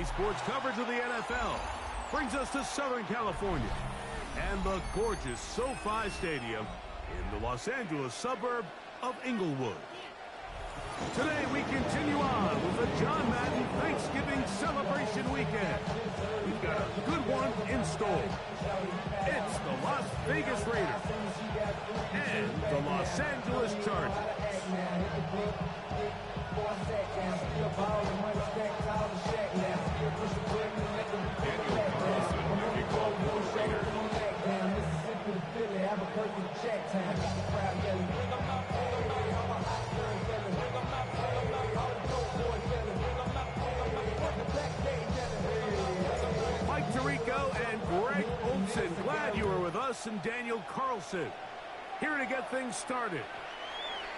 sports coverage of the NFL brings us to Southern California and the gorgeous SoFi Stadium in the Los Angeles suburb of Inglewood. Today we continue on with the John Madden Thanksgiving celebration weekend. We've got a good one in store. It's the Las Vegas Raiders and the Los Angeles Chargers. Mike Tirico and Greg Olson, glad you were with us, and Daniel Carlson here to get things started.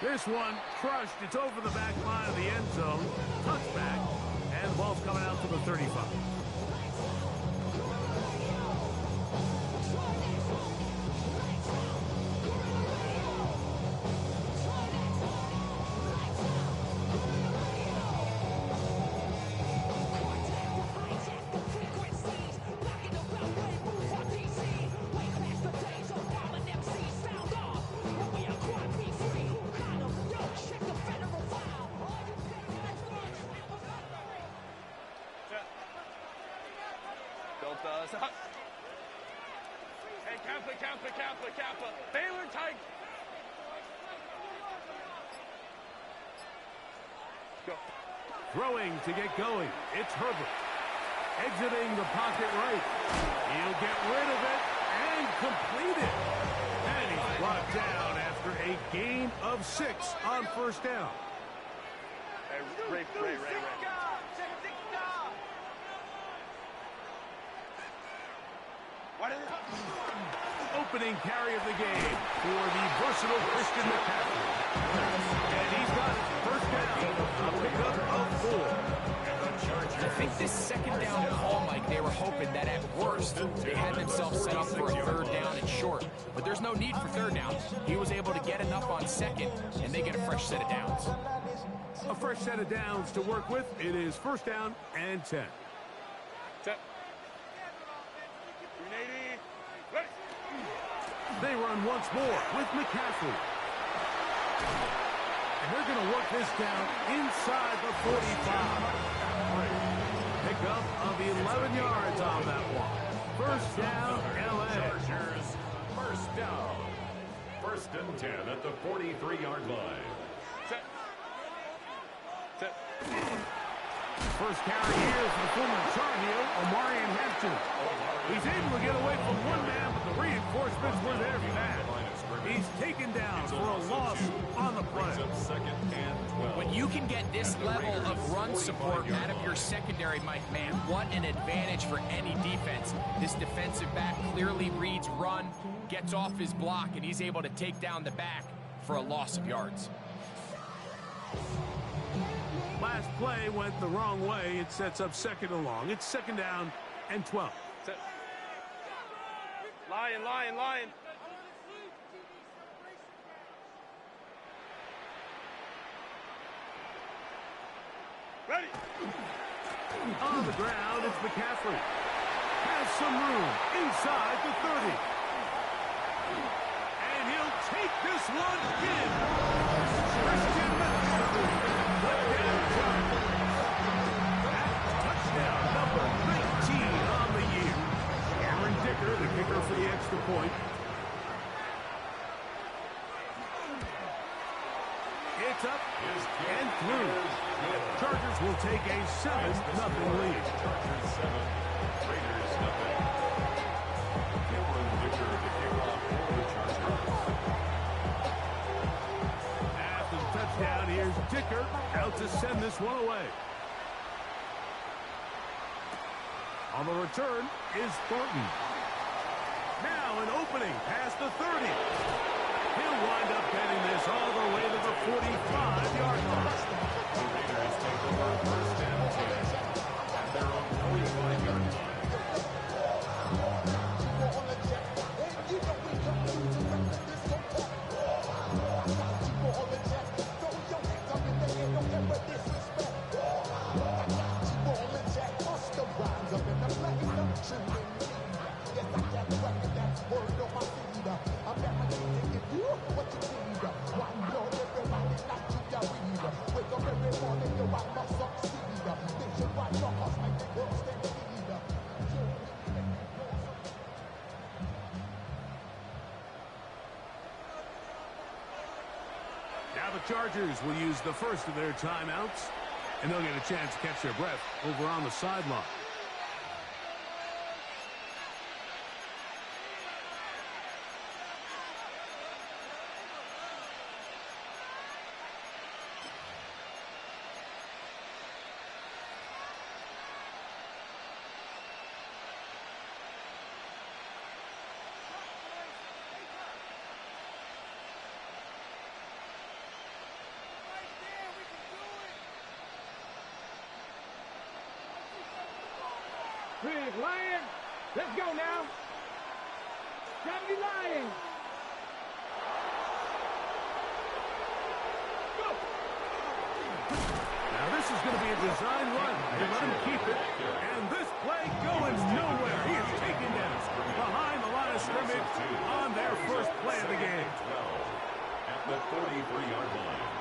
This one crushed. It's over the back line of the end zone. Touchback. And the ball's coming out to the 35. Hey, Kappa. Baylor tight. Go. Throwing to get going. It's Herbert. Exiting the pocket right. He'll get rid of it and complete it. And he's brought down after a gain of 6 on first down. Hey, Ray. Opening carry of the game for the versatile Christian McCaffrey. And he's got first down, a pickup of 4. I think this second down call, Mike, they were hoping that at worst they had themselves set up for a third down and short. But there's no need for third down. He was able to get enough on second, and they get a fresh set of downs. A fresh set of downs to work with. It is first down and 10. They run once more with McCaffrey. And they're going to work this down inside the 45. Pickup of 11 yards on that one. First down, L.A. Chargers, first down. First and 10 at the 43-yard line. First carry here for the former Tar Heel, Omarion Hampton. He's able to get away from one man, but the reinforcements were there for that. He's taken down for a loss on the play. When you can get this level of run support out of your secondary, Mike, man, what an advantage for any defense. This defensive back clearly reads run, gets off his block, and he's able to take down the back for a loss of yards. Last play went the wrong way. It sets up second and long. It's second down and 12. Lion. Ready. On the ground, it's McCaffrey. Has some room inside the 30. And he'll take this one in. Christian McCaffrey. Touchdown number 19 on the year. Aaron Dicker, the kicker for the extra point. It's up and through. Chargers will take a 7-0 lead. Chargers 7, Raiders nothing. Aaron Dicker, the kickoff for the Chargers. After the touchdown, here's Dicker out to send this one away. On the return is Thornton. Now an opening past the 30. He'll wind up getting this all the way to the 45-yard line. The Raiders take over first and 10 at their own 45-yard line. Now the Chargers will use the first of their timeouts, and they'll get a chance to catch their breath over on the sideline. Lion, let's go now. Gotta be Lion. Go. Now this is going to be a design run. They let him keep it. And this play going nowhere. He is taken down behind the line of scrimmage on their first play of the game. At the 43-yard line.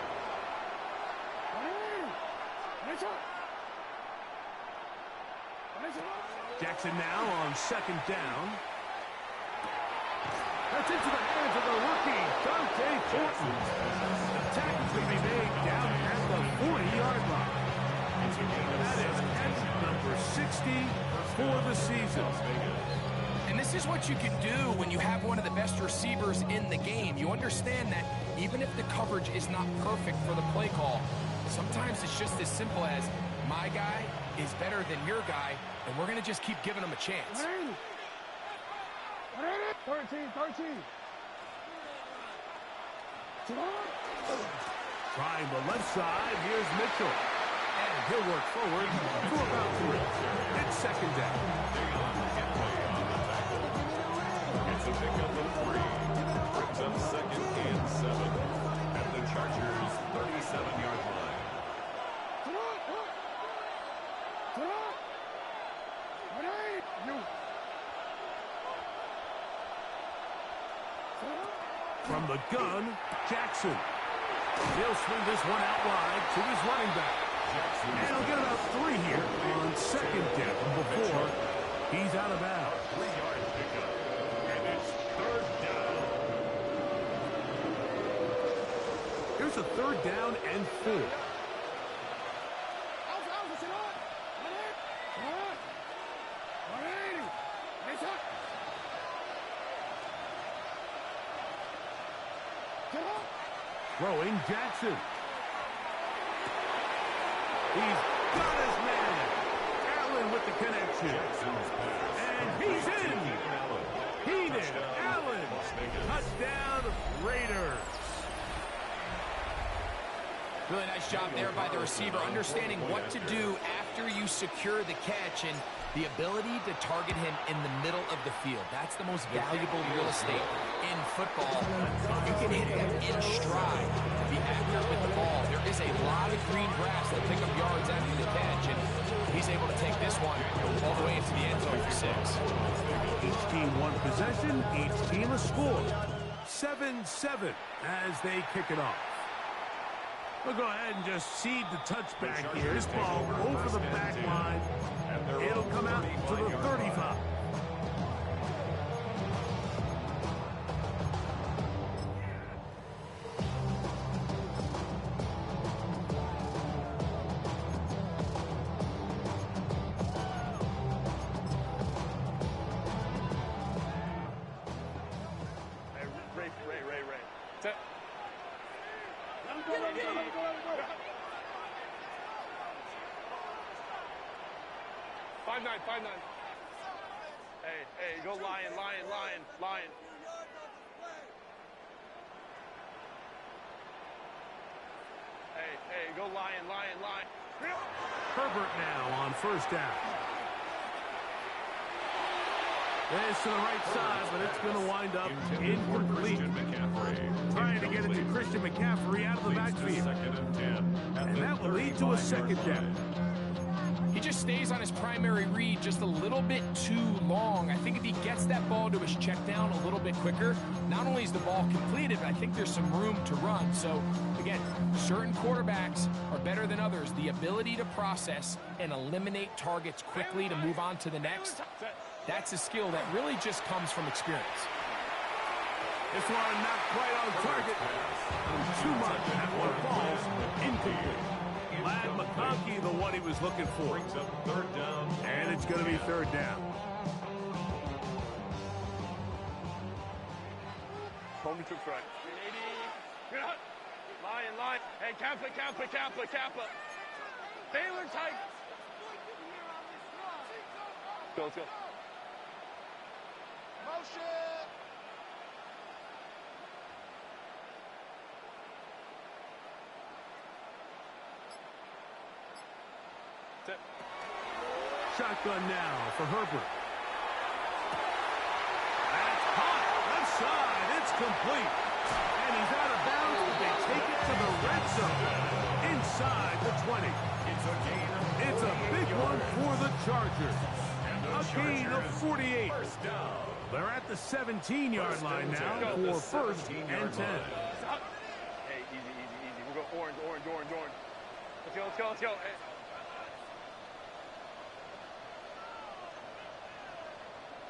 Jackson now on second down. That's into the hands of the rookie, Dante Thornton. The tackle's going to be made down at the 40-yard line. That is catch number 60 for the season. And this is what you can do when you have one of the best receivers in the game. You understand that even if the coverage is not perfect for the play call, sometimes it's just as simple as my guy is better than your guy, and we're going to just keep giving him a chance. 13. Trying the left side, here's Mitchell. And he'll work forward to about 3. It's second down. It's a pickup of 3. Brings up second and 7 at the Chargers' 37-yard line. From the gun, Jackson. He'll swing this one out wide to his running back. And he'll get about 3 here on second down before he's out of bounds. 3-yard pickup. And it's third down. Here's a third down and 4. Throwing Jackson. He's got his man. Allen with the connection. And he's in. Keenan Allen. Touchdown Raiders. Really nice job there by the receiver, understanding what to do after you secure the catch and the ability to target him in the middle of the field. That's the most valuable real estate in football. You can hit him in stride to be accurate with the ball. There is a lot of green grass that pick up yards after the catch, and he's able to take this one all the way into the end zone for 6. Each team one possession, each team a score. 7-7 as they kick it off. We'll go ahead and just seed the touchback here. This ball over the back line. It'll come out to the 35. Ray. 5-9. Hey, go Lion. Hey, go Lion. Herbert now on first down. It's to the right side, but it's going to wind up incomplete. Trying to get it to Christian McCaffrey out of the backfield. And that will lead to a second down. He just stays on his primary read just a little bit too long. I think if he gets that ball to his check down a little bit quicker, not only is the ball completed, but I think there's some room to run. So, again, certain quarterbacks are better than others. The ability to process and eliminate targets quickly to move on to the next, that's a skill that really just comes from experience. This one not quite on target. Too much. That one falls incomplete. Ladd McConkey, the one he was looking for. Brings up third down. And it's going to be third down. Home troops right. 380. Line. Hey, Kappa. Baylor tight. Let's go. Motion. Shotgun now for Herbert. That's caught. Left side. It's complete. And he's out of bounds, but they take it to the red zone. Inside the 20. It's a big one for the Chargers. A gain of 48. They're at the 17-yard line now for first and 10. Hey, easy. We'll go orange. Let's go. Hey.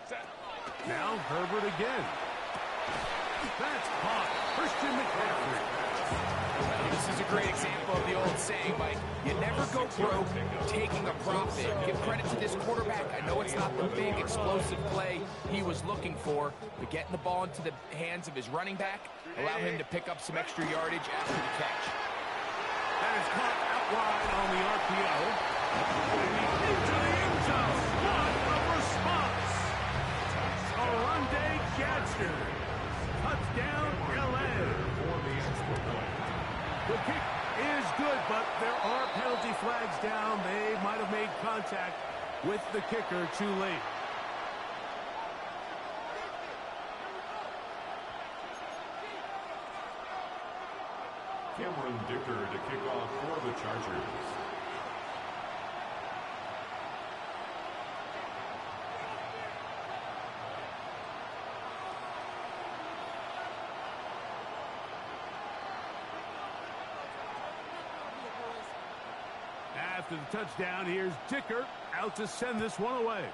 Set. Now Herbert again. That's caught. Christian McCaffrey. This is a great example of the old saying, Mike. You never go broke taking a profit. Give credit to this quarterback. I know it's not the big explosive play he was looking for, but getting the ball into the hands of his running back, allow him to pick up some extra yardage after the catch. That is caught out wide on the RPO. Into the end zone. What a response. Oronde Gadsden. Touchdown, LA. The kick is good, but there are penalty flags down. They might have made contact with the kicker too late. Cameron Dicker to kick off for the Chargers. After the touchdown, here's Dicker out to send this one away.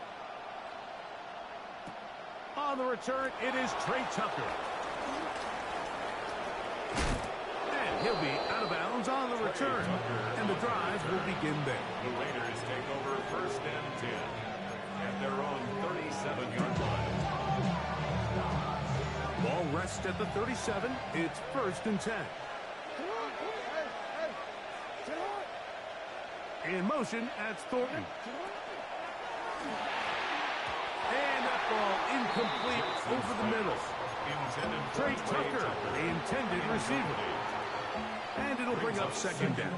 On the return, it is Trey Tucker. And he'll be out of bounds on the return. And the drive will begin there. The Raiders take over first and 10 at their own 37-yard line. Ball rests at the 37. It's first and 10. In motion, that's Thornton. And that ball incomplete over the middle. Trey Tucker, the intended receiver. And it'll bring up second down.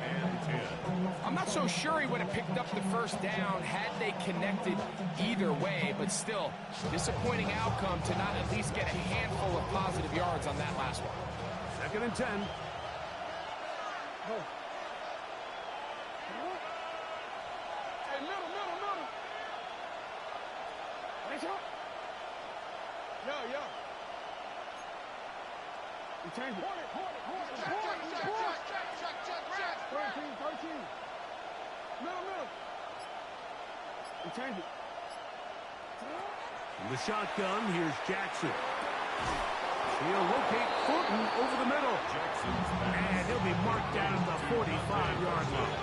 I'm not so sure he would have picked up the first down had they connected either way, but still, disappointing outcome to not at least get a handful of positive yards on that last one. Second and 10. Yo. You change it. 13. Middle. You change it. In the shotgun, here's Jackson. He'll locate Thornton over the middle. And he'll be marked down at the 45-yard line.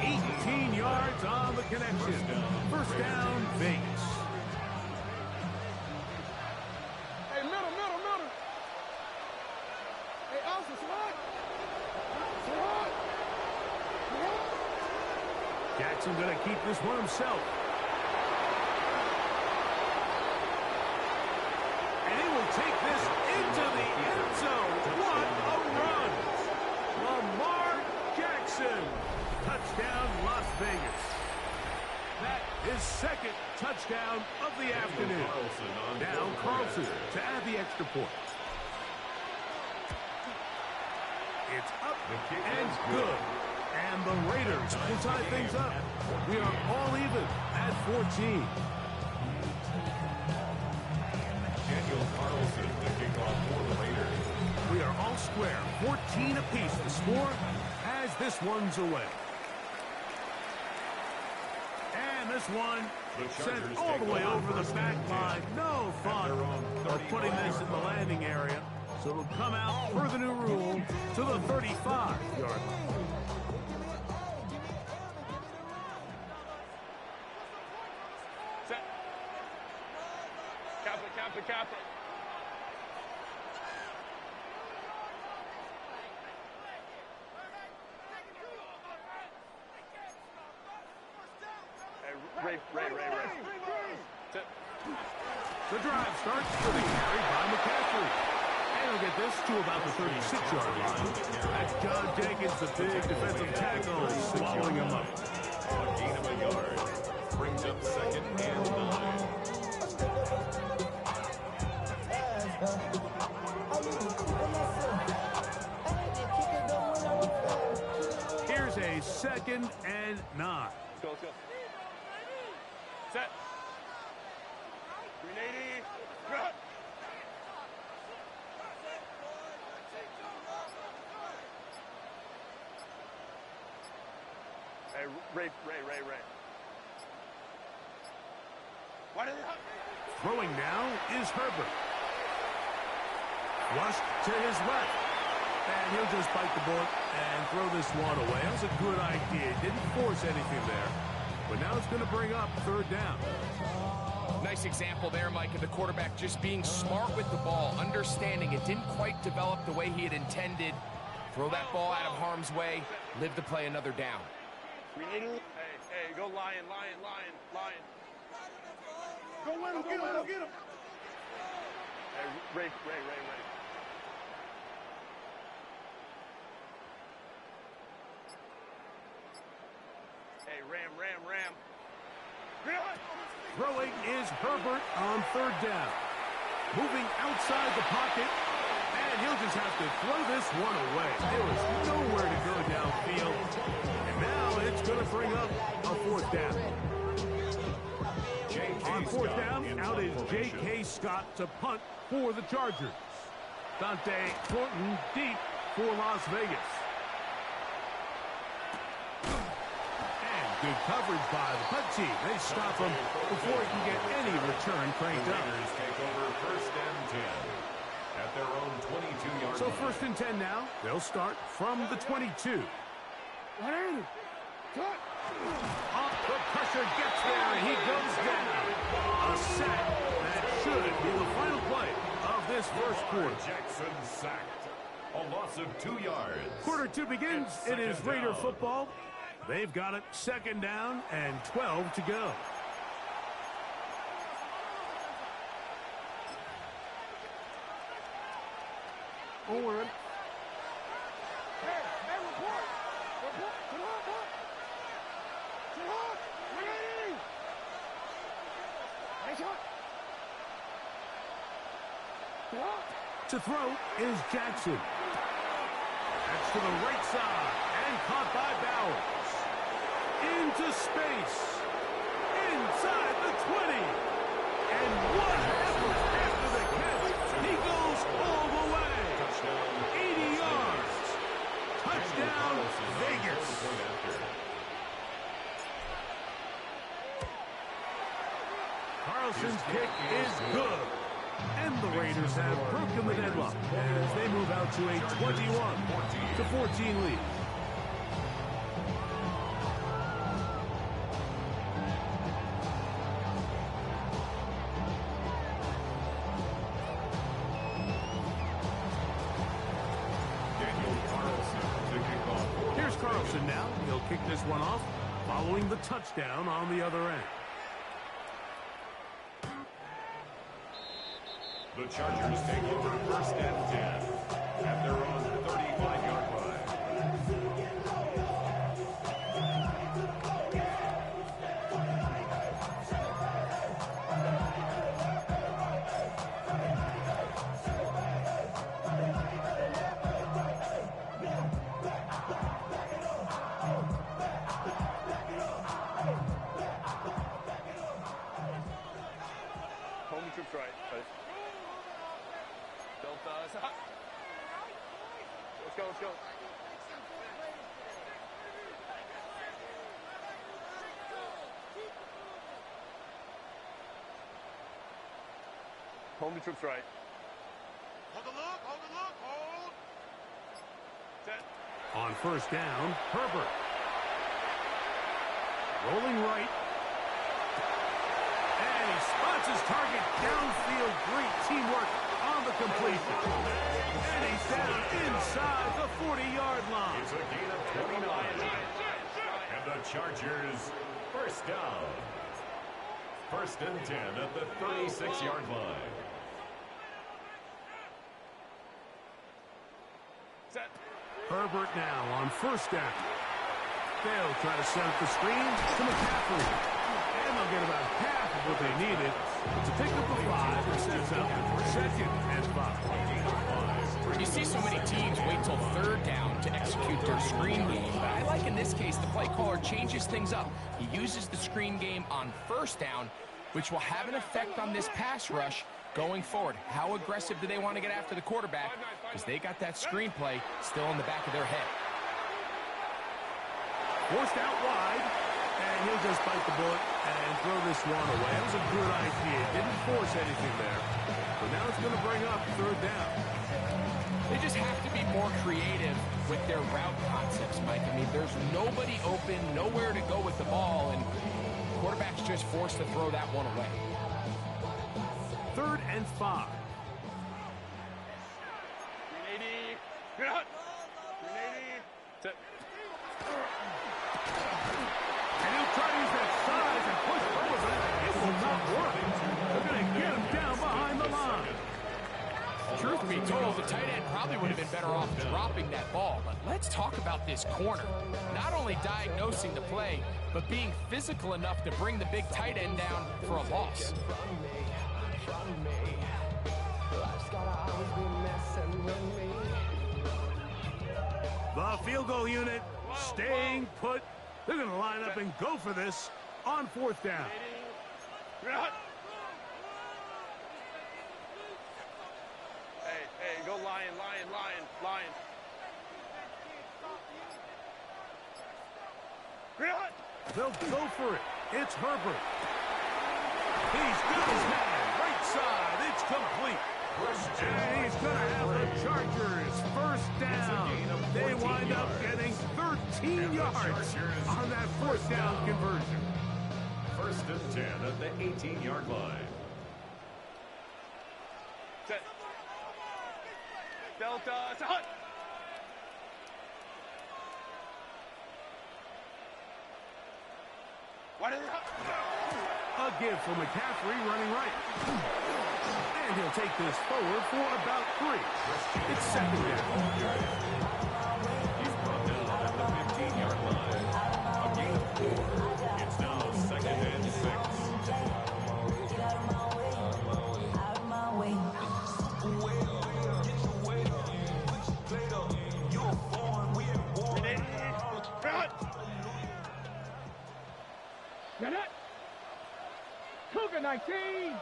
18 yards on the connection. First down, Vegas. Hey, middle. Hey, Austin, slide. Jackson going to keep this one himself. And he will take this into the end zone. What a run. Lamar Jackson. Touchdown, Las Vegas. That is second touchdown of the afternoon. Now Carlson to add the extra point. It's up and good. And the Raiders will tie things up. We are all even at 14. Daniel Carlson to kick off for the Raiders. We are all square. 14 apiece. The score as this one's away. And This one The sent Chargers all the take way over over the first back and line. 10 No fun their own of putting 35 this in the landing area. So it'll come out per the new rule to the 35-yard line. Set. Cap it, cap it, cap it. Hey, Ray. Set. The drive starts with a carry by McCaffrey. And he'll get this to about the 36-yard line. That's John Jenkins, the big defensive tackle, swallowing him up. A gain of a yard. Brings up second and 9. Here's a 2nd and 9. Let's go. Set. 380. Cut. Hey, Ray. Why did it Throwing now is Herbert. Flushed to his left. And he'll just bite the bullet and throw this one away. That was a good idea. Didn't force anything there. But now it's going to bring up 3rd down. Nice example there, Mike, of the quarterback just being smart with the ball, understanding it didn't quite develop the way he had intended. Throw that ball out of harm's way, live to play another down. 380. Hey, go lion. Go win him, go get him. Hey, Ray. Hey, Ram. Throwing is Herbert on 3rd down. Moving outside the pocket. And he'll just have to throw this one away. There was nowhere to go downfield. And now it's going to bring up a 4th down. On 4th down, out is J.K. Scott to punt for the Chargers. Dante Thornton deep for Las Vegas. And good coverage by the punt team. They stop him before he can get any return cranked up. Raiders take over first and 10 at their own 22-yard So line. 1st and 10 now. They'll start from the 22. 180. Cut. The pressure gets there, and he goes down. A sack that should be the final play of this first quarter. Jackson sacked. A loss of 2 yards. Quarter 2 begins. It is Second Raider down. football. They've got it 2nd down and 12 to go. Owen. Hey, report. Come on, boy. Come on. 180. Nice shot. Come on. To throw is Jackson. That's to the right side and caught by Bowers. Into space. Inside the 20. And what effort after the catch. He goes all the way. 80 yards. Touchdown, Vegas. Carlson's kick is good. And the Raiders have broken the deadlock as they move out to a 21-14 lead. Daniel Carlson to kick off. Here's Carlson now. He'll kick this one off following the touchdown on the other end. The Chargers take over first and 10 at their own 35-yard line. Home troops right. Delta. Let's go. Home the troops right. Hold the look, hold. Set. On first down, Herbert. Rolling right. And he spots his target downfield. Great teamwork on the completion. And he's down inside the 40-yard line. It's a gain of 29. And the Chargers, first down. First and 10 at the 36-yard line. Set. Herbert now on first down. They'll try to set up the screen to McCaffrey. And they'll get about half of what they needed. It's a pickup of 5 that sets up second and 5. You see so many teams wait till third down to execute their screen game, but I like in this case the play caller changes things up. He uses the screen game on first down, which will have an effect on this pass rush going forward. How aggressive do they want to get after the quarterback? Because they got that screenplay still in the back of their head. Forced out wide, and he'll just bite the bullet and throw this one away. That was a good idea. Didn't force anything there. But now it's going to bring up third down. They just have to be more creative with their route concepts, Mike. I mean, there's nobody open, nowhere to go with the ball, and quarterback's just forced to throw that one away. Third and 5. 380. Good. 380. Set. And he'll try to use that size and push forward, but it will not work. They're going to get him down behind the line. Truth be told, the tight end probably would have been better off dropping that ball. But let's talk about this corner. Not only diagnosing the play, but being physical enough to bring the big tight end down for a loss. The field goal unit staying put. They're going to line up and go for this on fourth down. Good. Hey, go lion. Good. They'll go for it. It's Herbert. He's got his man. Right side. It's complete. And he's going to have the Chargers first down. They wind up getting 13 yards on that fourth down conversion. First and 10 at the 18-yard line. Set. Delta. Set. What is it? A give for McCaffrey running right. And he'll take this forward for about 3. It's second down. He's brought down at the 15-yard line. A gain of 4. It's now second and 6. Get it. Cougar 19.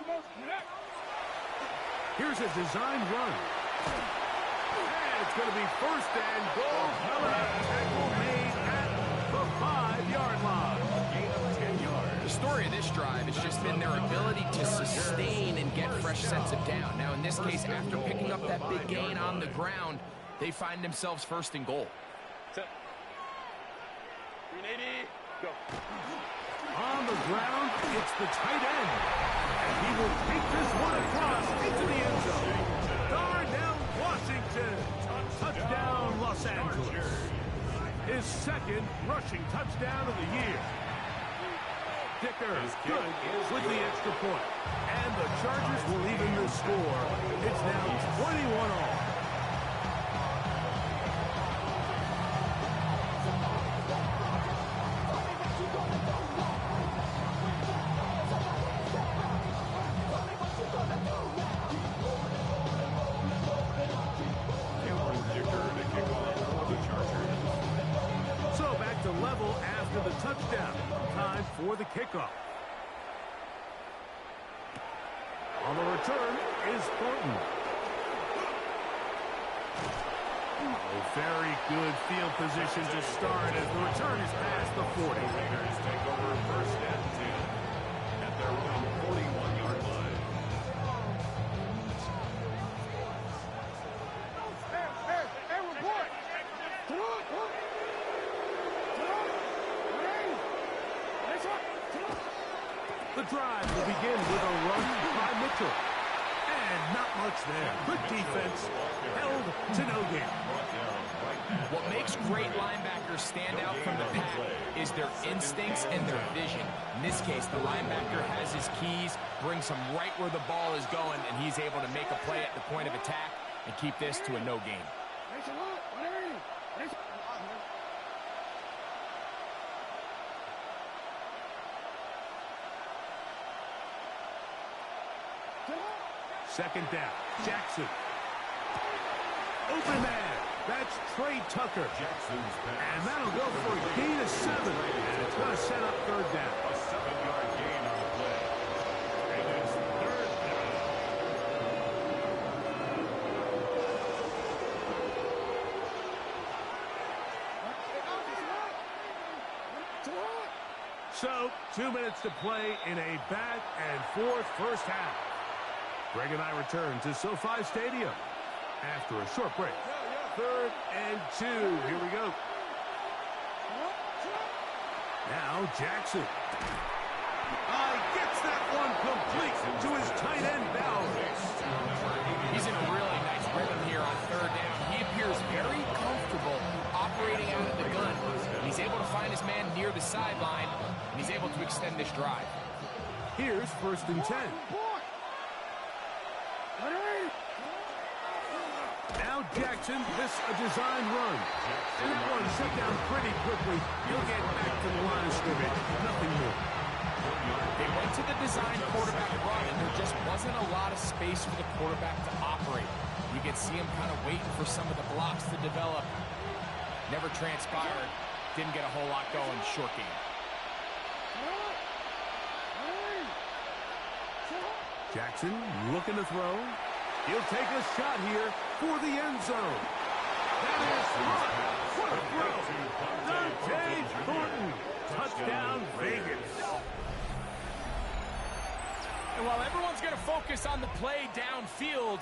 Most, get it. Here's a design run. And it's going to be first and goal. Coming up, tackle made at the 5-yard line. Gain of 10 yards. The story of this drive has just been their ability to sustain and get fresh sets of down. Now, in this case, after picking up that big gain on the ground, they find themselves first and goal. Set. 380. Go. On the ground, it's the tight end. And he will take this one across into the end zone. Darnell Washington. Touchdown, Los Angeles. His second rushing touchdown of the year. Dicker good with the extra point. And the Chargers will even the score. It's now 21 all. Level after the touchdown. Time for the kickoff. On the return is Thornton. Very good field position to start as the return is past the 40. Raiders take over first and 10 at their own 41. drive will begin with a run by Mitchell. And not much there. Good defense. Held to no gain. What makes great linebackers stand out from the pack is their instincts and their vision. In this case, the linebacker has his keys, brings him right where the ball is going, and he's able to make a play at the point of attack and keep this to a no gain. Second down. Jackson. Open man. That's Trey Tucker. And that'll go for a gain of 7. And it's going to set up third down. A 7-yard gain on the play. And it's third down. So, 2 minutes to play in a back-and-forth first half. Greg and I return to SoFi Stadium after a short break. 3rd and 2. Here we go. Now Jackson. Gets that one complete to his tight end Bell. He's in a really nice rhythm here on 3rd down. He appears very comfortable operating out of the gun. He's able to find his man near the sideline, and he's able to extend this drive. Here's 1st and 10. Now Jackson, this a design run. And that one set down pretty quickly. He'll get back to the line of scrimmage. Nothing more. They went to the design quarterback run, and there just wasn't a lot of space for the quarterback to operate. You can see him kind of waiting for some of the blocks to develop. Never transpired. Didn't get a whole lot going. Short game. Jackson looking to throw. He'll take a shot here for the end zone. That is caught. What a throw. Dante Thornton. Touchdown, Vegas. And while everyone's going to focus on the play downfield,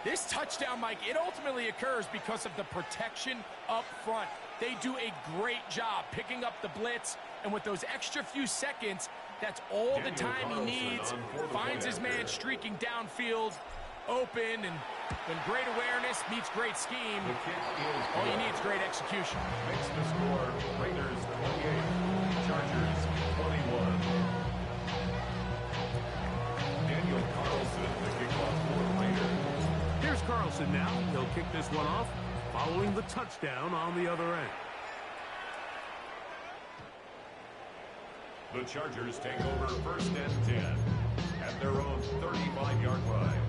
this touchdown, Mike, it ultimately occurs because of the protection up front. They do a great job picking up the blitz, and with those extra few seconds, that's all the time he needs. Finds his man streaking downfield, open, and when great awareness meets great scheme, all you need is great execution. Makes the score Raiders 28, Chargers 21. Daniel Carlson, the kickoff for Raiders. Here's Carlson now. He'll kick this one off following the touchdown on the other end. The Chargers take over 1st and 10 at their own 35-yard line.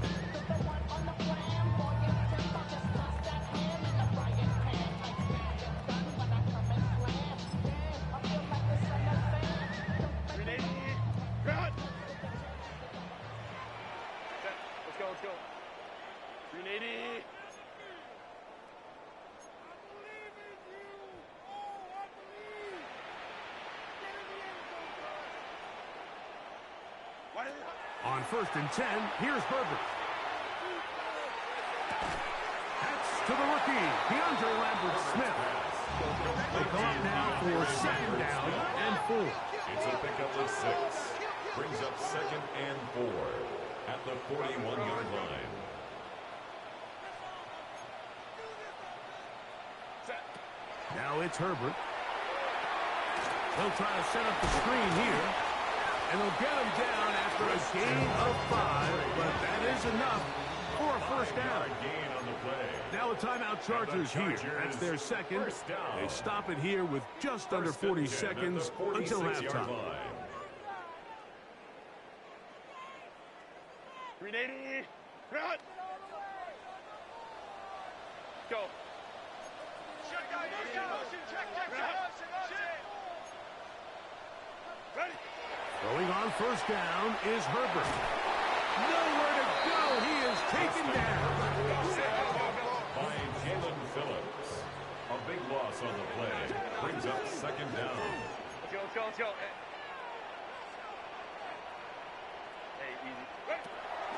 Let's go. 380. On 1st and 10, here's Herbert. That's to the rookie, DeAndre Lambert-Smith. They come up now for 2nd down and 4. It's a pickup of 6. Brings up 2nd and 4 at the 41-yard line. Now it's Herbert. They'll try to set up the screen here. And they'll get him down after a gain of 5, but that is enough for a 1st down. Gain on the play. Now a timeout Chargers here. That's their 2nd. They stop it here with just under 40 seconds until halftime. 380. Run. Go. Ready. Going on 1st down is Herbert. Nowhere to go. He is taken down. By Jalen Phillips. A big loss on the play. Brings up 2nd down. Let's go. Hey, easy.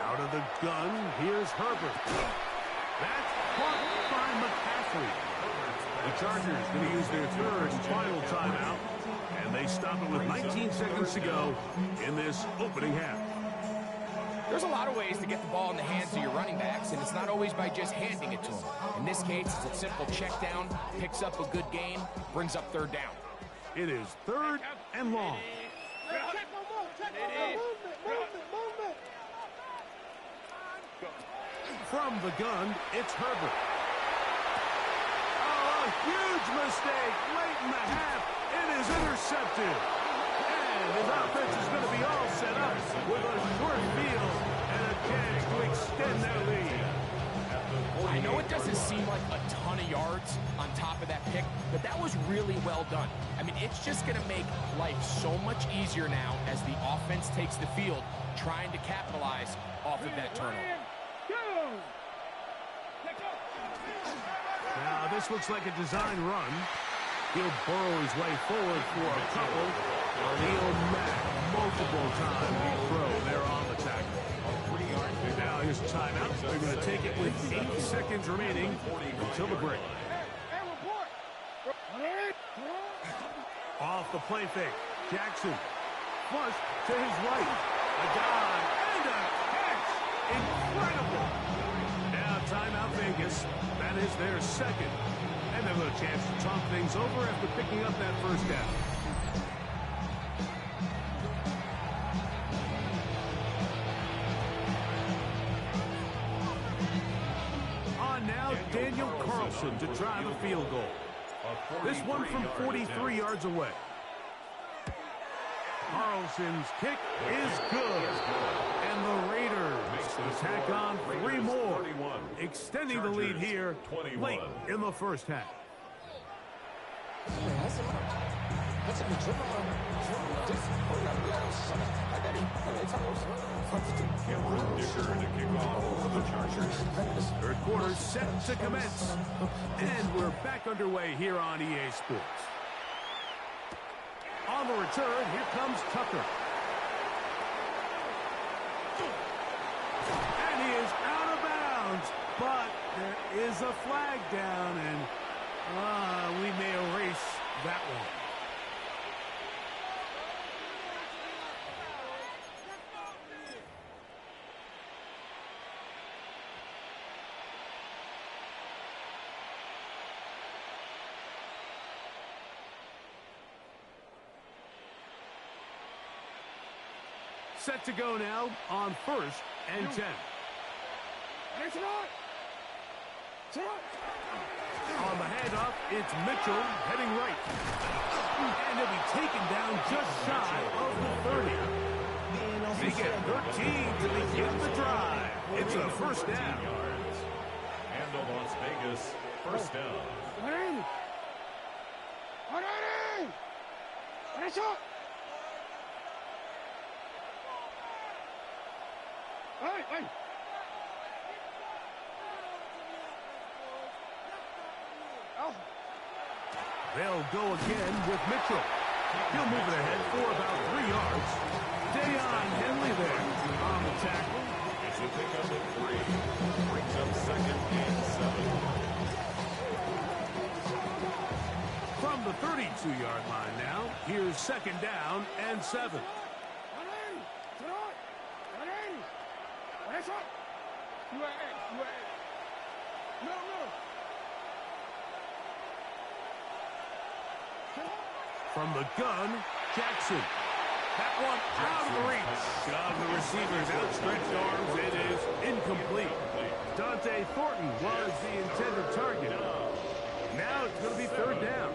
Out of the gun, here's Herbert. That's caught by McCaffrey. 3. The Chargers going to use their third and final timeout, and they stop it with 19 seconds to go in this opening half. There's a lot of ways to get the ball in the hands of your running backs, and it's not always by just handing it to them. In this case, it's a simple check down, picks up a good gain, brings up third down. It is third and long. From the gun, it's Herbert. Oh, a huge mistake late in the half. It is intercepted. And his offense is going to be all set up with a short field and a chance to extend their lead. I know it doesn't seem like a ton of yards on top of that pick, but that was really well done. I mean, it's just going to make life so much easier now as the offense takes the field, trying to capitalize off of that turnover. Now, this looks like a design run. He'll burrow his way forward for a couple. Khalil Mack, multiple times he throw there on the tackle. Now, here's a timeout. They're going to take it with 8 seconds remaining until the break. Off the play fake. Jackson. Flush to his right. A dive and a catch. Incredible. Now, timeout Vegas. That is their second. And they'll have a chance to talk things over after picking up that first down. On now, Daniel Carlson to try the field goal. This one from 43 yards away. Carlson's kick is good. And the Raiders tack on 3 more, extending the lead here late in the first half. Third quarter set to commence. And we're back underway here on EA Sports. On the return, here comes Tucker. And he is out of bounds, but there is a flag down, and we may erase that one. Set to go now on 1st and 10. On the handoff, it's Mitchell heading right. And he'll be taken down just shy of the 30. They get 13 to begin the drive. It's a first down. And the Las Vegas first down. They'll go again with Mitchell. He'll move it ahead for about 3 yards. Deion Henley there on the tackle. It's a pickup at 3. Brings up 2nd and 7. From the 32-yard line now, here's 2nd down and 7. From the gun, Jackson. That one out of the reach of the receiver's outstretched arms. It is incomplete. Dante Thornton was the intended target. Now it's going to be 3rd down.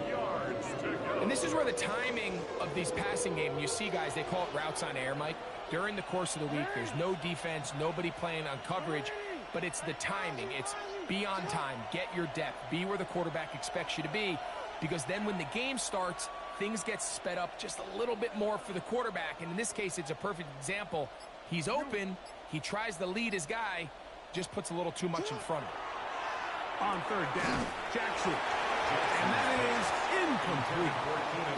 And this is where the timing of these passing games, you see guys, they call it routes on air, Mike. During the course of the week, there's no defense, nobody playing on coverage, but it's the timing. It's be on time, get your depth, be where the quarterback expects you to be, because then when the game starts, things get sped up just a little bit more for the quarterback. And in this case, it's a perfect example. He's open. He tries to lead his guy, just puts a little too much in front of him. On 3rd down, Jackson. And that is incomplete.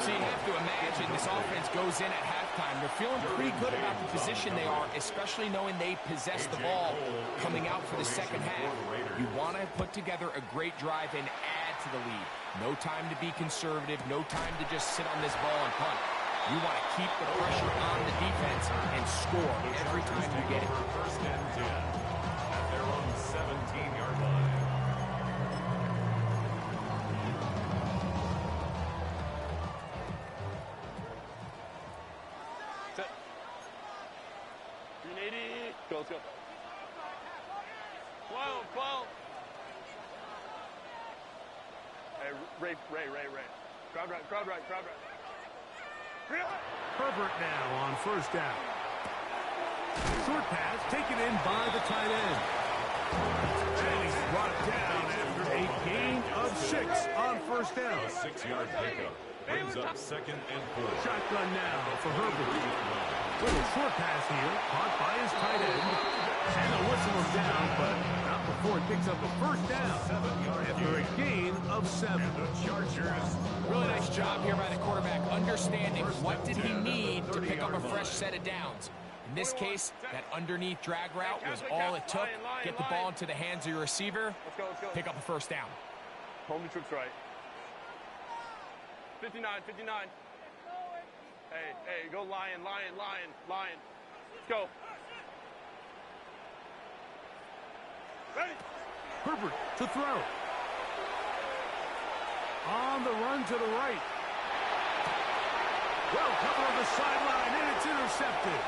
So you have to imagine this offense goes in at halftime. They're feeling pretty good about the position they are, especially knowing they possess the ball coming out for the second half. You want to put together a great drive and add to the lead. No time to be conservative, no time to just sit on this ball and punt. You want to keep the pressure on the defense and score every time you get it. First and 10 at their own 17-yard line. Set. 380. Go, let's go. 12. Hey, Ray. Crowd right. Herbert now on first down. Short pass taken in by the tight end. And he's brought down after a gain of 6 on first down. A 6-yard pickup brings up 2nd and 4. Shotgun now for Herbert. Little short pass here, caught by his tight end. And they'll whistle him down, but not before he picks up a first down. After a gain of 7. The Chargers. Really nice job here by the quarterback, understanding what did he need to pick up a fresh set of downs. In this case, that underneath drag route was all it took. Get the ball into the hands of your receiver, Let's go. pick up a first down. Home the troops right. 59. Hey, go Lion. Let's go. Ready? Herbert to throw. On the run to the right. Well covered on the sideline, and it's intercepted.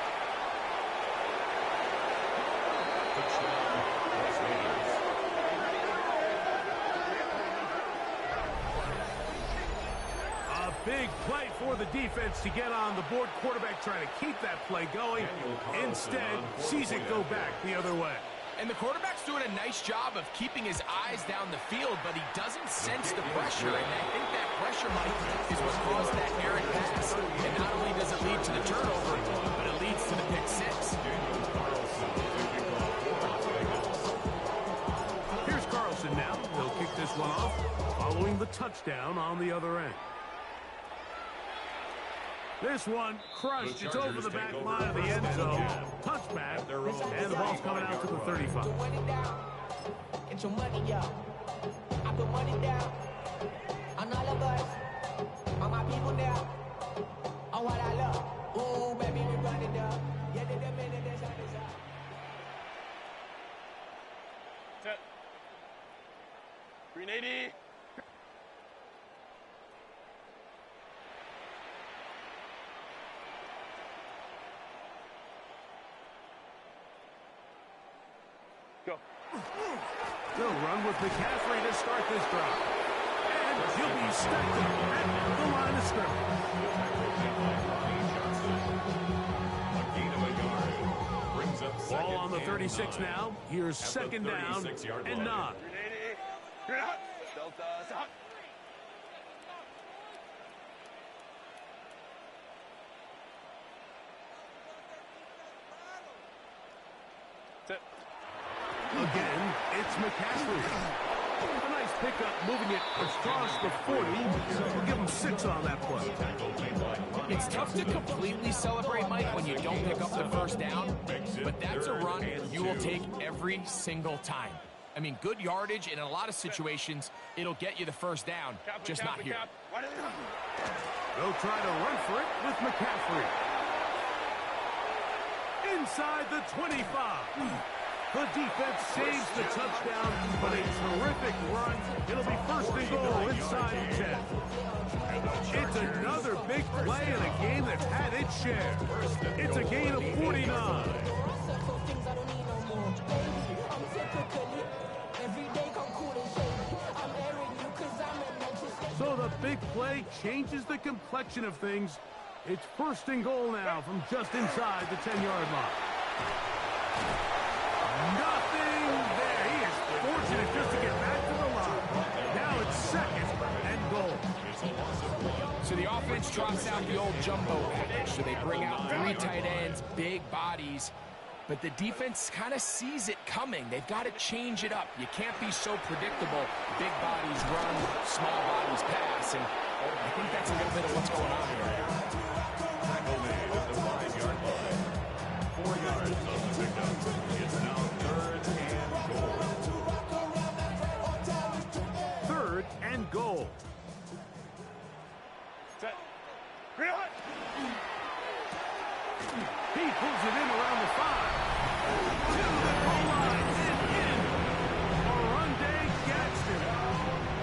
Touchdown, Las Vegas. A big play for the defense to get on the board. Quarterback trying to keep that play going. Instead, sees it go back the other way. And the quarterback's doing a nice job of keeping his eyes down the field, but he doesn't sense the pressure, and I think that pressure, Mike, is what caused that errant pass. And not only does it lead to the turnover, but it leads to the pick 6. Here's Carlson now. He'll kick this one off, following the touchdown on the other end. This one crushed. It's over the back line of the end zone. Touchback, and the ball's coming out to the 35. Get your money up. I put money down on all of us, on my people now, on what I love. Ooh, baby, we run it up. Yeah, the minute that's on this up. Set. 380. Go. They'll run with McCaffrey to start this drive. And he'll be stuck at the line of scrimmage. A gain of a yard. Brings up Ball 2nd on the and 36 9. now. Here's At the second down 36-yard and line. 9. 380. Delta, stop. Set. Again, it's McCaffrey. A nice pickup, moving it across the 40. We'll give him 6 on that play. It's tough to completely celebrate, Mike, when you don't pick up the first down, but that's a run you will take every single time. I mean, good yardage, and in a lot of situations, it'll get you the first down, just not here. They'll try to run for it with McCaffrey. Inside the 25. The defense saves the touchdown, but a terrific run. It'll be first and goal inside the 10. It's another big play in a game that's had its share. It's a gain of 49. So the big play changes the complexion of things. It's first and goal now from just inside the 10-yard line. Nothing there. He is fortunate just to get back to the line. Now it's second and goal. So the offense drops out the old jumbo package. So they bring out 3 tight ends, big bodies. but the defense kind of sees it coming. They've got to change it up. You can't be so predictable. Big bodies run, small bodies pass, and I think that's a little bit of what's going on here. Tackle made at the 5-yard line. 4 yards on the pickup. It's now 3rd and goal. 3rd and goal. Set. Green light. He pulls it in around the 5. To the goal line and in. Oronde Gadsden.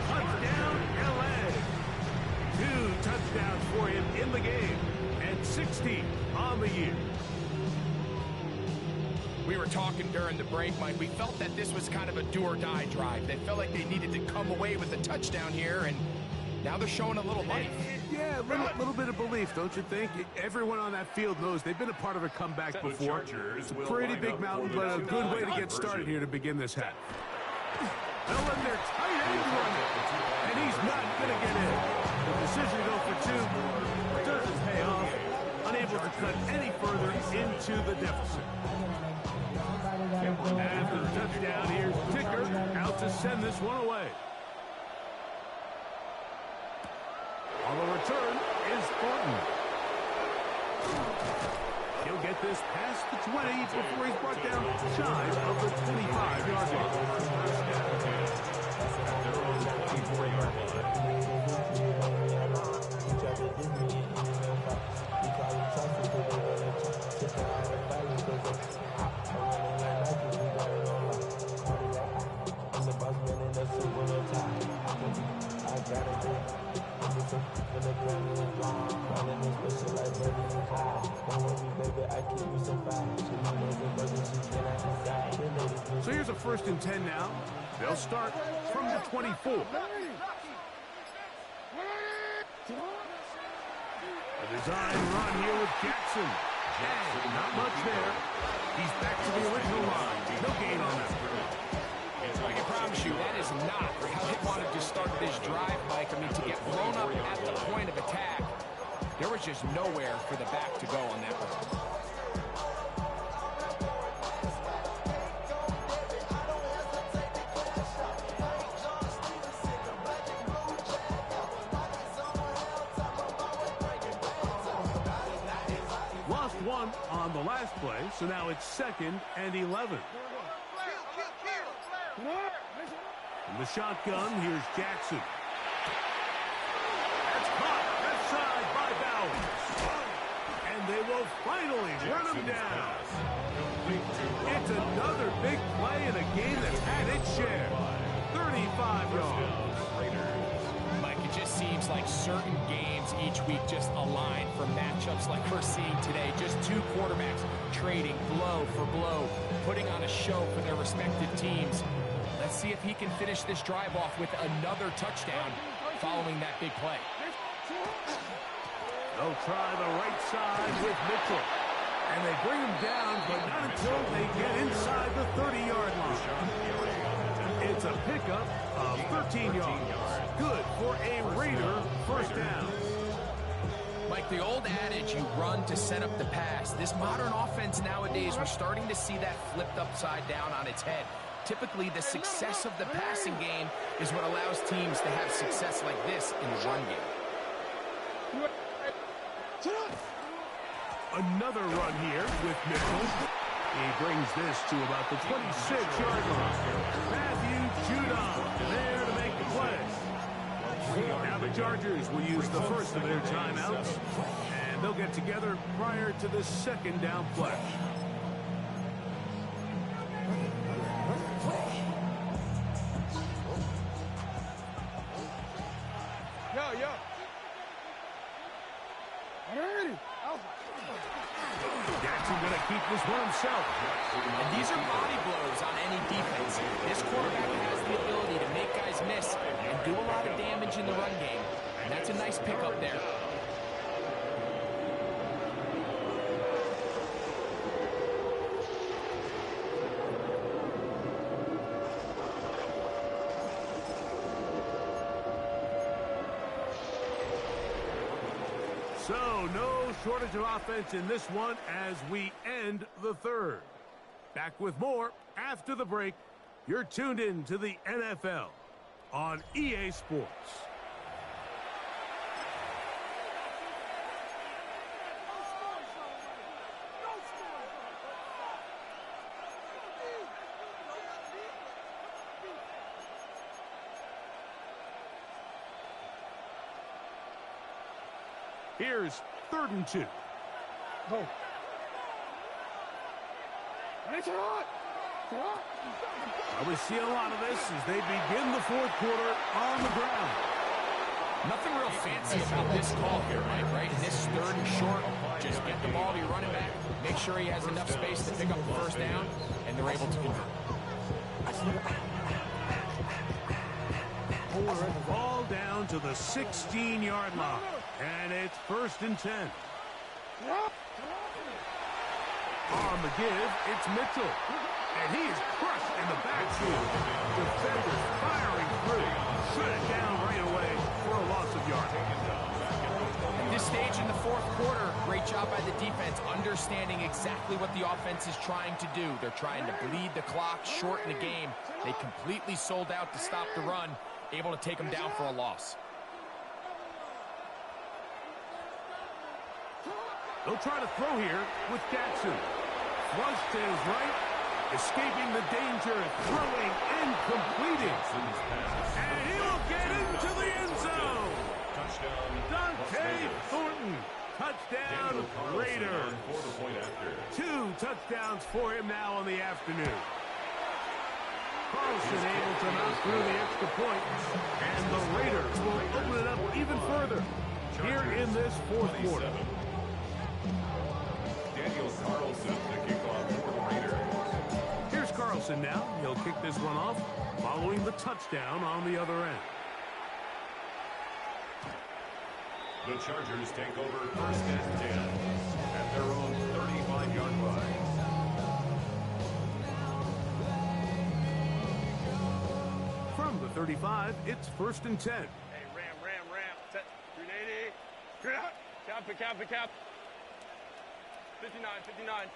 Touchdown, LA. 2 touchdowns for him in the game. And 16 on the year. We were talking during the break, Mike. We felt that this was kind of a do-or-die drive. They felt like they needed to come away with a touchdown here, and now they're showing a little life. Yeah, a little bit of belief, don't you think? Everyone on that field knows they've been a part of a comeback before. It's a pretty big mountain, but a good way to get started here to begin this half. They'll let their tight end run it, and he's not going to get in. The decision to go for 2 doesn't pay off. Unable to cut any further into the deficit. After the touchdown, here's Ticker out to send this one away. On the return is Thornton. He'll get this past the 20 before he's brought down shy of the 25-yard So here's a 1st and 10 now. They'll start from the 24. A design run here with Jackson. And not much there. He's back to the original line. No gain on that. I can promise you that is not how they wanted to start this drive, Mike. I mean, to get blown up at the point of attack, there was just nowhere for the back to go on that one. Lost 1 on the last play, so now it's 2nd and 11. In the shotgun, here's Jackson. That's caught left side by Bowers. And they will finally run him down. It's another big play in a game that's had its share. 35 yards. Mike, it just seems like certain games each week just align for matchups like we're seeing today. Just 2 quarterbacks trading blow for blow, putting on a show for their respective teams. Let's see if he can finish this drive off with another touchdown following that big play. They'll try the right side with Mitchell. And they bring him down, but not until they get inside the 30-yard line. It's a pickup of 13 yards. Good for a Raider 1st down. Like the old adage, you run to set up the pass. This modern offense nowadays, we're starting to see that flipped upside down on its head. Typically, the success of the passing game is what allows teams to have success like this in the run game. Another run here with Mitchell. He brings this to about the 26-yard line. Matthew Judon there to make the play. Now the Chargers will use the first of their timeouts, and they'll get together prior to the 2nd down play. Yo. Jackson going to keep this one himself. And these are body blows on any defense. This quarterback has the ability to make guys miss and do a lot of damage in the run game. And that's a nice pickup there. So, no shortage of offense in this one as we end the 3rd. Back with more after the break. You're tuned in to the NFL on EA Sports. Here's 3rd and 2. Go. Well, we see a lot of this as they begin the 4th quarter on the ground. Nothing real fancy about this call here, Mike, right? In this 3rd and short, just get the ball to your running back, make sure he has enough space to pick up the 1st down, and they're able to convert. Ball down to the 16-yard line, and it's 1st and 10. On the give, it's Mitchell. And he is crushed in the backfield. Defenders firing through. Shut it down right away for a loss of yardage. At this stage in the 4th quarter, great job by the defense, understanding exactly what the offense is trying to do. They're trying to bleed the clock, shorten the game. They completely sold out to stop the run, able to take them down for a loss. They'll try to throw here with Jackson. Flush to his right, escaping the danger, throwing and completing. And he will get into the end zone. Dante Thornton, touchdown Raiders. 2 touchdowns for him now on the afternoon. Carlson able to knock through the extra point, and the Raiders will open it up even further here in this 4th quarter. Daniel Carlson to kick off for the Raiders. Here's Carlson now. He'll kick this one off following the touchdown on the other end. The Chargers take over 1st and 10 at their own 35-yard line. From the 35, it's 1st and 10. Hey, ram. Set. 380. Good out. Cap. 59.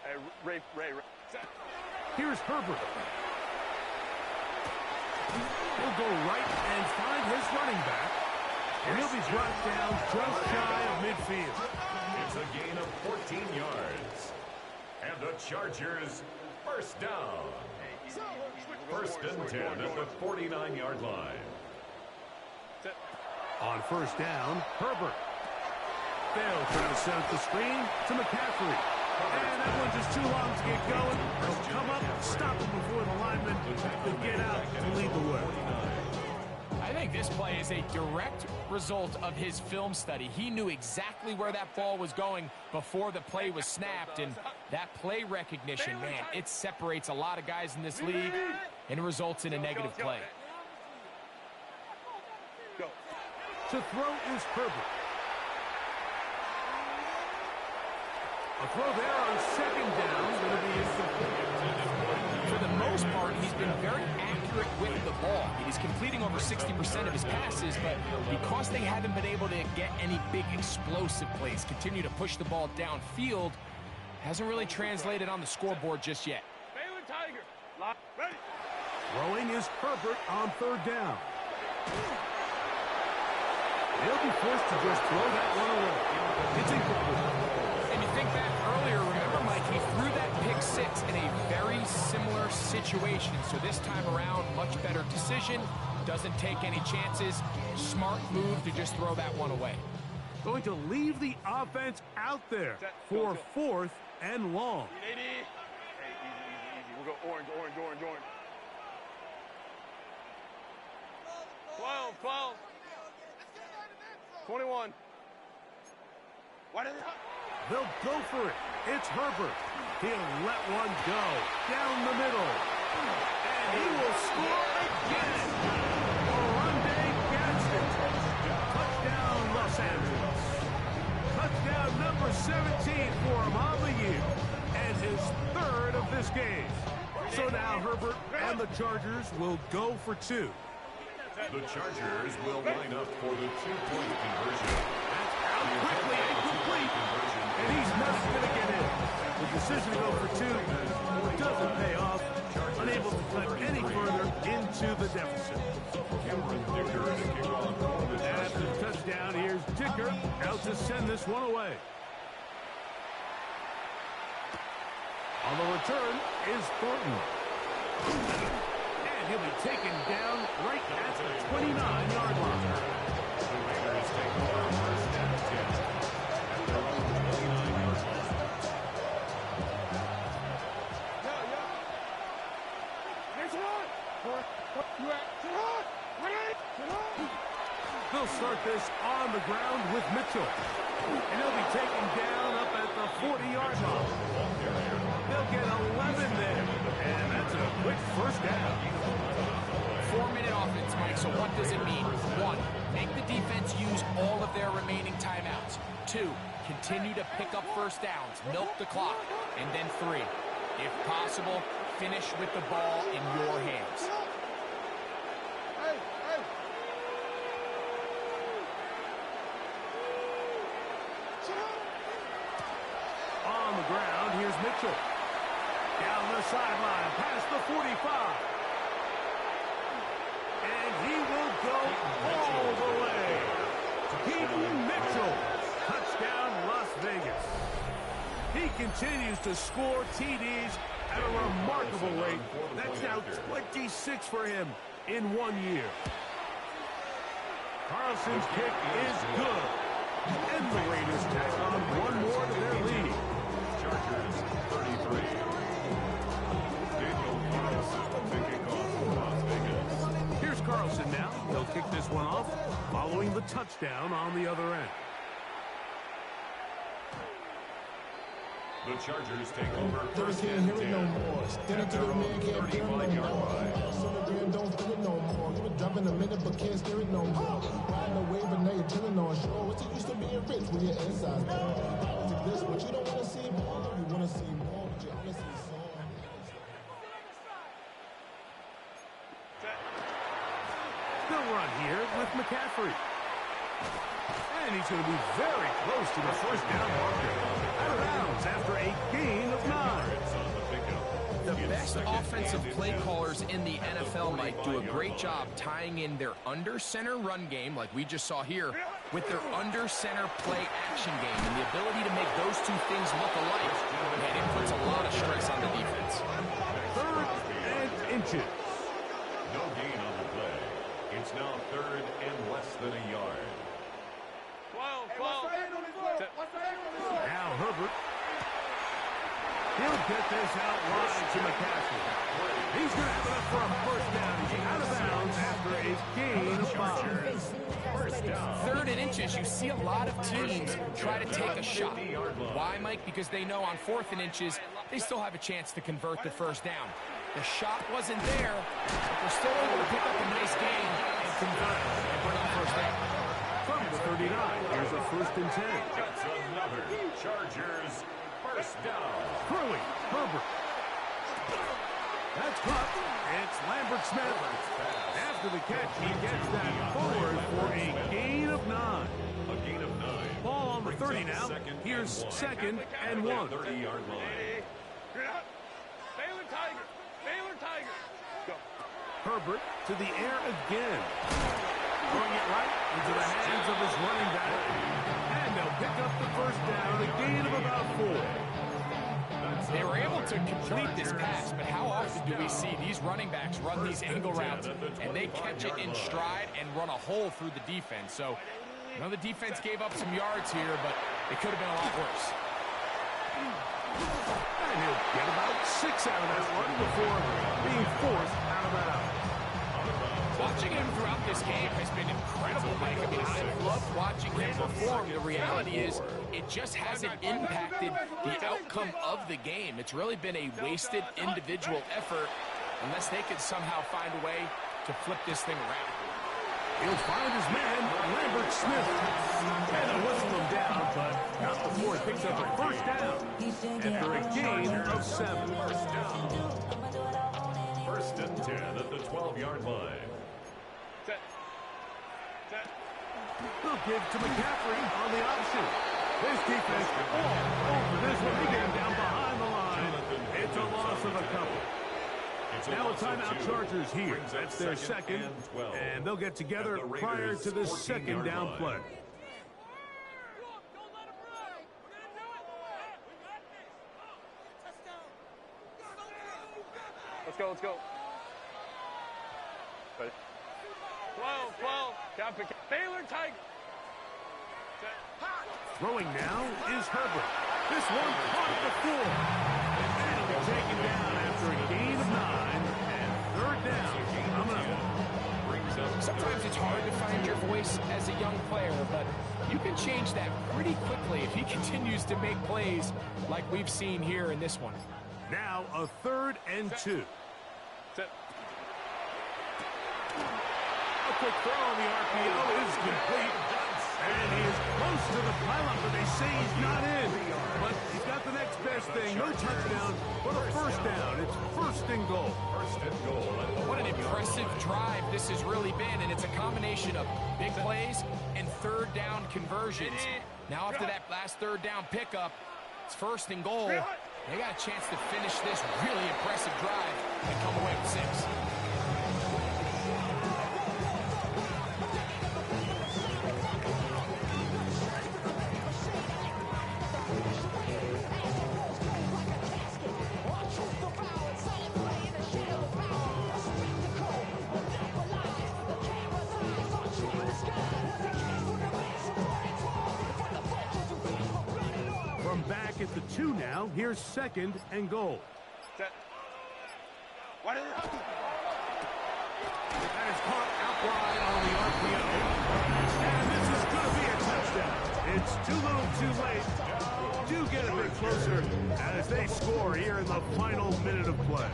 Hey, Ray. Set. Here's Herbert. He'll go right and find his running back. And he'll be brought down just shy of midfield. It's a gain of 14 yards. And the Chargers 1st down. 1st and 10 at the 49-yard line. Set. On 1st down, Herbert. They'll try to set up the screen to McCaffrey. And that one just too long to get going. He'll come up, stop him before the lineman can get out to lead the way. I think this play is a direct result of his film study. He knew exactly where that ball was going before the play was snapped, and that play recognition, man, it separates a lot of guys in this league, and it results in a negative play. Go. To throw is Herbert. A throw there on 2nd down. Going to be incomplete. For the most part, he's been very accurate with the ball. He's completing over 60% of his passes, but because they haven't been able to get any big explosive plays, continue to push the ball downfield, hasn't really translated on the scoreboard just yet. Baylor Tiger. Ready. Throwing is Herbert on 3rd down. He'll be forced to just throw that one away. It's incomplete. And you think back earlier, remember, Mike, he threw that pick 6 in a very similar situation. So this time around, much better decision. Doesn't take any chances. Smart move to just throw that one away. Going to leave the offense out there for 4th and long. 80. Hey, easy. We'll go orange. 12. 21. Why did They'll go for it. It's Herbert. He'll let one go down the middle. And he will score again. Oronde Gadsden. Touchdown, Los Angeles. Touchdown number 17 for him on the year. And his 3rd of this game. So now Herbert and the Chargers will go for 2. The Chargers will line up for the 2-point conversion. That's out quickly. complete, and he's not going to get in. The decision to go for two doesn't pay off, unable to cut any further into the deficit. After the touchdown, here's Dicker out to send this one away. On the return is Thornton. And he'll be taken down right at the 29-yard line. The Raiders take over first and 10 at their own 29-yard line. They'll start this on the ground with Mitchell. And he'll be taken down up at the 40-yard line. They'll get 11 there. And that's a quick first down. 4-minute offense, Mike, so what does it mean? 1, make the defense use all of their remaining timeouts. 2, continue to pick up first downs, milk the clock. And then 3, if possible, finish with the ball in your hands. On the ground, here's Mitchell. Down the sideline, past the 45. And he will go all the way. Keaton Mitchell. Touchdown, Las Vegas. He continues to score TDs at a remarkable rate. That's now 26 for him in 1 year. Carlson's kick is good. And the Raiders tack on one more to their lead. Chargers 33. Daniel Carlson to kick off for Las Vegas. Here's Carlson now. He'll kick this one off following the touchdown on the other end. The Chargers take over They first can't and hear it 10 no more. Stand at up to their the own man, can't hear it no 35-yard more. line. Son of Graham, don't feel it no more. You were dropping a minute, but can't steer it no more. Riding the wave, but now you're chilling on shore. What's it used to being rich when your inside's gone? Politics this, but you don't want to see more. You want to see more, but you honestly saw. They'll run here with McCaffrey. And he's going to be very close to the first down marker. Out of bounds after a gain of 9. It's on the pickup. The It's best second offensive and play 10 callers in the NFL, Mike, do a great 35-yard job tying in their under-center run game, like we just saw here, with their under-center play action game. And the ability to make those two things look alike, man, it puts a lot of stress on the defense. 3rd and inches. No gain on the play. It's now 3rd and less than a yard. 12. Now Herbert. He'll get this out wide to McCaffrey. He's going to have enough for a first down. He's out of bounds after a gain of 5. First down. 3rd and inches, you see a lot of teams try to take a shot. Why, Mike? Because they know on 4th and inches, they still have a chance to convert the first down. The shot wasn't there, but they're still able to pick up a nice gain and convert and bring up first down. From the 39, here's a 1st and 10. That's another Chargers first down. Curly, Herbert. That's caught. It's Lambert Smith. After the catch, he gets that forward for a gain of 9. A gain of 9. Ball on the Brings 30 up now. second Here's and 2nd and 1. 30-yard line. Baylor Tiger. Baylor Tiger. Go. Herbert to the air again. Throwing it right into the hands of his running back. And they'll pick up the first down, a gain of about 4. They were able to complete this pass, but how often do we see these running backs run these angle routes and they catch it in stride and run a hole through the defense? So, you know, the defense gave up some yards here, but it could have been a lot worse. And he'll get about 6 out of that one before being forced out of bounds. Watching him throughout this game has been incredible, Mike. I mean, I've loved watching him perform. The reality is it just hasn't impacted the outcome of the game. It's really been a wasted individual effort unless they could somehow find a way to flip this thing around. He'll find his man, Lambert Smith. And they'll whistle him down, but not before he picks up a first down after a gain of 7. First and 10 at the 12-yard line. Set. They'll give to McCaffrey on the option. This defense all over this one. They get him down behind the line. It's a loss of a couple. Now a timeout Chargers here. That's their second, and they'll get together prior to the second down play. Let's go, let's go. Ready? 12. Copy. Baylor Tiger. Throwing now is Herbert. This one caught at the 4. And that'll be taken down after a gain of 9 and third down. Sometimes it's hard to find your voice as a young player, but you can change that pretty quickly if he continues to make plays like we've seen here in this one. Now a 3rd and 2. Set. A quick throw on the RPO is complete. And he is close to the pylon, but they say he's not in. But he's got the next best thing. No touchdown, but a first down. It's first and goal. What an impressive drive this has really been, and it's a combination of big plays and third down conversions. Now after that last third down pickup, it's first and goal. They got a chance to finish this really impressive drive and come away with 6. Back at the 2 now. Here's second and goal. Set. What is it? That is caught out wide on the RPO. And this is going to be a touchdown. It's too little too late. Do get a bit closer as they score here in the final minute of play.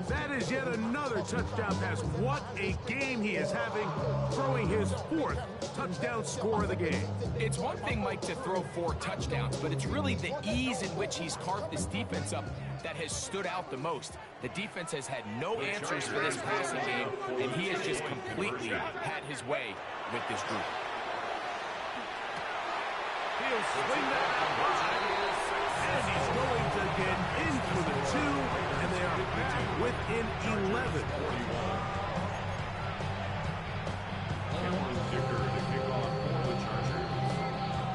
That is yet another touchdown pass. What a game he is having, throwing his 4th touchdown score of the game. It's one thing, Mike, to throw 4 touchdowns, but it's really the ease in which he's carved this defense up that has stood out the most. The defense has had no answers for this passing game, and he has just completely had his way with this group. He'll swing that out wide, and he's going to get in for the 2, and they are back within 11.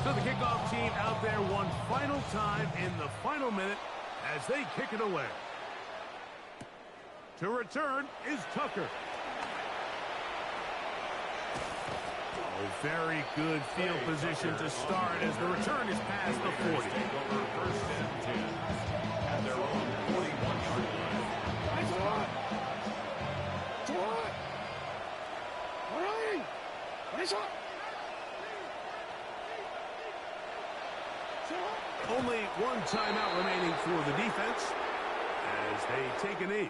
So the kickoff team out there one final time in the final minute as they kick it away. To return is Tucker. Oh, very good field position to start as the return is past the 40. First and 10 at their own 41-yard line. Only one timeout remaining for the defense as they take a knee.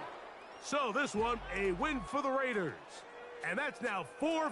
So this one, a win for the Raiders. And that's now 4